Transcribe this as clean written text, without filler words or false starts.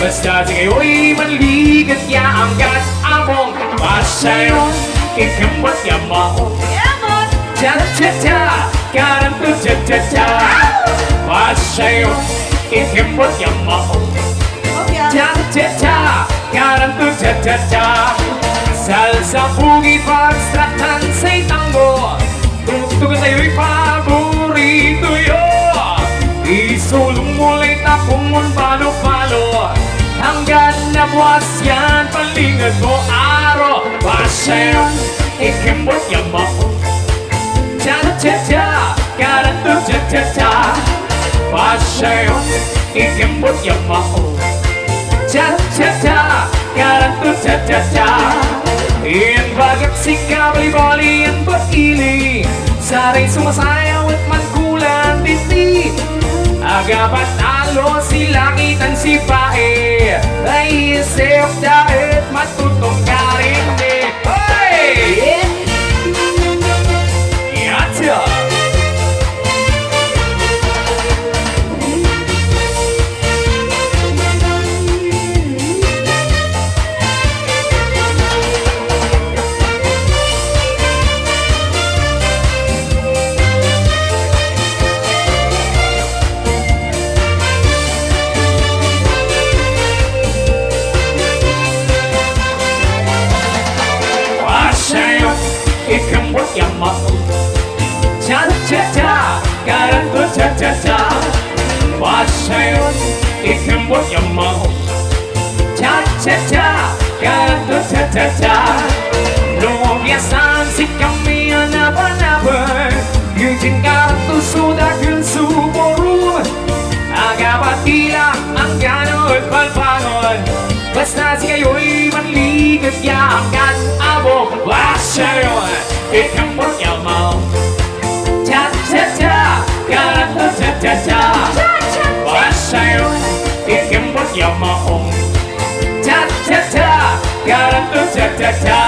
Basta di kayo'y manligat-ya hanggat among pasayon ikambot yamaw cha-cha-cha karanto cha-cha-cha pasayon ikambot yamaw cha-cha-cha karanto cha-cha-cha salsa bugit pagstratan sa'y tango tugtugan sa'yo'y paborito yo isulong mula'y tapumon palo-palo hanggang nabuwas yan palingad mo araw pasayon ikambot yamaw cha-cha-cha karanto cha-cha-cha pasayon ikambot yamaw cha-cha-cha karanto cha-cha-cha in bagak si kabali-bali ang paili saray sumasayaw at magkulang diti agapat talo si langit ang si pae ay isip dahil matutong ka rin hey! Yata! Ikambot yamaw cha-cha-cha karanto cha-cha-cha pasayon ikambot yamaw cha-cha-cha karanto cha-cha-cha lumiyasan si kami anapan-apan Eugene Caranto sudagan suborum agabatila ang gano'n palpangon basta si kayo'y manligat-ya hanggat abong pasayon ikambot yamaw cha-cha-cha karanto cha-cha-cha pasayon ikambot yamaw cha-cha-cha karanto cha-cha-cha